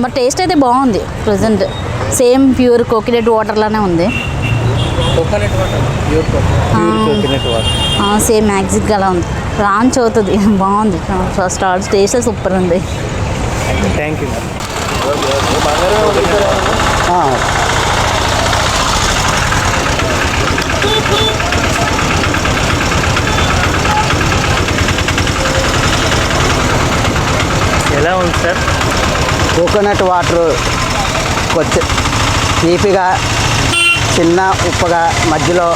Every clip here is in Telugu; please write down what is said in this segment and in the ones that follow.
మా టేస్ట్ అయితే బాగుంది. Present same pure coconut water లానే ఉంది. సేమ్ మ్యాజిక్ అలా ఉంది. లాంచ్ అవుతుంది. బాగుంది. ఫస్ట్ టేస్ట్ సూపర్ ఉంది. Thank you. ఎలా ఉంది సార్? కోకోనట్ వాటర్ కొంచెం తీపిగా, చిన్న ఉప్పుగా, మధ్యలో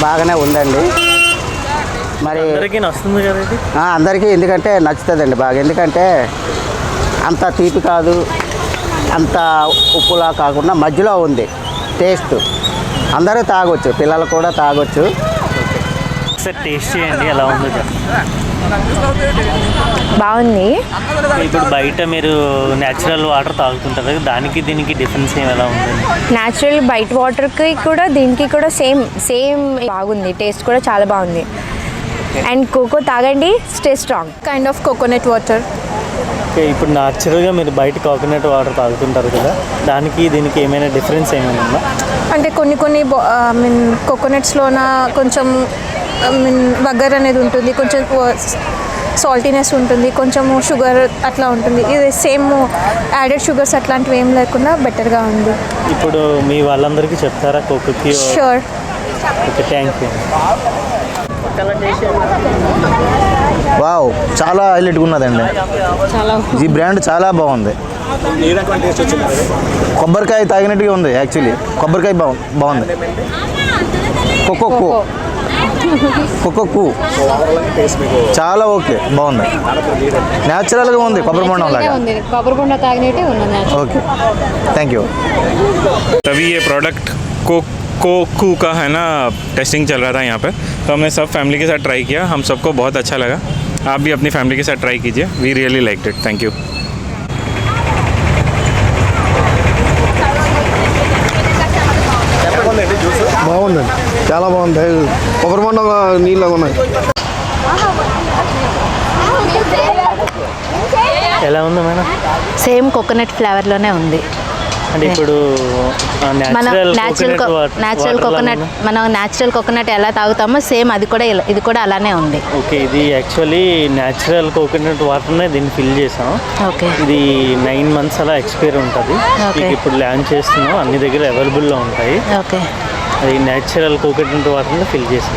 బాగానే ఉందండి. మరి అందరికీ నచ్చుతుంది కదండి? అందరికీ ఎందుకంటే నచ్చుతుందండి బాగా. ఎందుకంటే అంత తీపి కాదు, అంత ఉప్పులా కాకుండా మధ్యలో ఉంది టేస్ట్. అందరూ తాగొచ్చు, పిల్లలు కూడా తాగొచ్చు. సార్ టేస్ట్ చేయండి ఎలా ఉందో చెప్పండి. బాగుంది. ఇప్పుడు బయట మీరు న్యాచురల్ వాటర్ తాగుతుంటారు, దానికి దీనికి డిఫరెన్స్ ఎలా ఉంది? న్యాచురల్ బయట వాటర్కి కూడా దీనికి కూడా సేమ్ బాగుంది. టేస్ట్ కూడా చాలా బాగుంది. అండ్ కోకో తాగండి, stay strong. Kind of coconut water. Okay, ఇప్పుడు న్యాచురల్గా మీరు బయట కోకోనట్ వాటర్ తాగుతుంటారు కదా, దానికి దీనికి ఏమైనా డిఫరెన్స్ ఏమైనా ఉందా? అంటే కొన్ని కోకోనట్స్లోన కొంచెం వగర్ అనేది ఉంటుంది, కొంచెం సాల్టీనెస్ ఉంటుంది, కొంచెము షుగర్ అట్లా ఉంటుంది. ఇది సేమ్ యాడెడ్ షుగర్స్ అట్లాంటివి ఏం లేకుండా బెటర్గా ఉంది. ఇప్పుడు మీ వాళ్ళందరికీ చెప్తారా కోకోకి? Sure. Okay, thank you. Wow, చాలా హైలైట్గా ఉన్నదండి. ఈ బ్రాండ్ చాలా బాగుంది. కొబ్బరికాయ తాగినట్టుగా ఉంది. యాక్చువల్లీ కొబ్బరికాయ బాగుంది. కోకో చాలా ఓకే, బాగుంది. న్యాచురల్గా ఉంది, కొబ్బరి బొండం లాగా. కొబ్బరి బొండం తాగినట్టే ఉంది. Okay, thank you. तभी ये प्रोडक्ट कोको का है ना टेस्टिंग चल रहा था यहाँ पर, तो हमने सब फैमिली के साथ ट्राई किया. हम सबको बहुत अच्छा लगा. आप भी अपनी फैमिली के साथ ट्राई कीजिए. We really liked it. Thank you. బాగుందండి, చాలా బాగుంది. కొబ్బరి బొండం నీళ్ళగా ఉన్నాయి. ఎలా ఉంది మేడం? సేమ్ కోకోనట్ ఫ్లేవర్లోనే ఉంది. అంటే ఇప్పుడు మనం న్యాచురల్ కోకోనట్ ఎలా తాగుతామో సేమ్ ఇది కూడా అలానే ఉంది. ఓకే, ఇది యాక్చువల్లీ న్యాచురల్ కోకోనట్ వాటర్నే దీన్ని ఫిల్ చేసాం. ఓకే, ఇది 9 months అలా ఎక్స్పైర్ ఉంటుంది. ఇప్పుడు లాంచ్ చేస్తున్నాం, అన్ని దగ్గర అవైలబుల్లో ఉంటాయి. ఓకే, అది న్యాచురల్ కోకోనట్ వాటర్ని ఫిల్ చేసాం.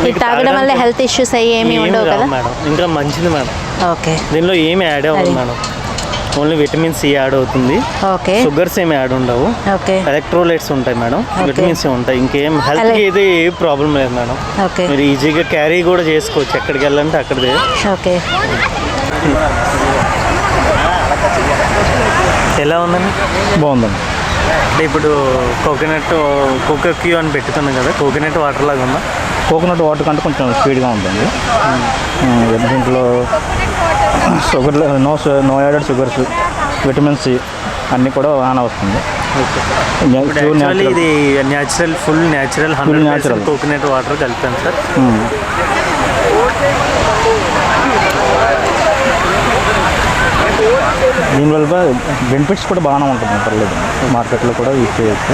ఇది తాగడం వల్ల హెల్త్ ఇష్యూస్ ఏమీ ఉండవు కదా మేడం? ఇంకా మంచిది మేడం. ఓకే, దీనిలో ఏమి యాడ్ అవ్వదు madam. Only vitamin C add అవుతుంది. ఓకే, షుగర్స్ ఏమి యాడ్ ఉండవు. ఓకే, ఎలక్ట్రోలైట్స్ ఉంటాయి మేడం, విటమిన్స్ ఉంటాయి. ఇంకేం హెల్త్కి అయితే ఏ ప్రాబ్లం లేదు మేడం. ఓకే, మీరు ఈజీగా క్యారీ కూడా చేసుకోవచ్చు, ఎక్కడికి వెళ్ళాలంటే అక్కడిదే. ఓకే. ఎలా ఉందండి? బాగుందండి. అంటే ఇప్పుడు కోకోక్యూ అని పెట్టుకున్నాం కదా, కోకోనట్ వాటర్ లాగా ఉందా? కోకోనట్ వాటర్ కంటే కొంచెం స్వీట్గా ఉంటుంది. దీంట్లో sugar no added sugars, vitamin C అన్నీ కూడా బాగానే వస్తుంది. ఇది natural, full natural, 100% coconut water కలిపాను సార్. దీనివల్ల బెనిఫిట్స్ కూడా బాగానే ఉంటుంది. పర్లేదు, మార్కెట్లో కూడా యూజ్ చేయొచ్చు.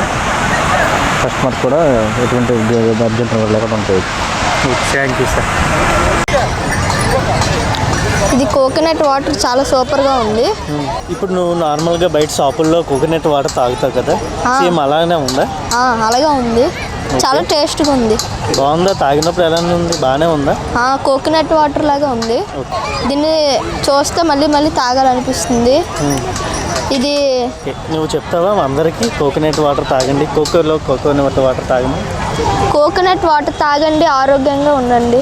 కస్టమర్స్ కూడా ఎటువంటి అర్జెంట్ లేకుండా ఉంటాయి. Thank you sir. ఇది కోకోనట్ వాటర్ చాలా సూపర్గా ఉంది. ఇప్పుడు నువ్వు నార్మల్గా బయట షాపుల్లో కోకోనట్ వాటర్ తాగుతావు కదా, సేమ్ అలానే ఉందా? అలాగే ఉంది, చాలా టేస్ట్గా ఉంది. బాగుందా? తాగినప్పుడు ఎలా ఉంది? బాగానే ఉందా? కోకోనట్ వాటర్ లాగా ఉంది. దీన్ని చూస్తే మళ్ళీ మళ్ళీ తాగాలనిపిస్తుంది. ఇది నువ్వు చెప్తావా అందరికీ కోకోనట్ వాటర్ తాగండి, కోకోనట్ వాటర్ తాగండి, కోకోనట్ వాటర్ తాగండి, ఆరోగ్యంగా ఉండండి.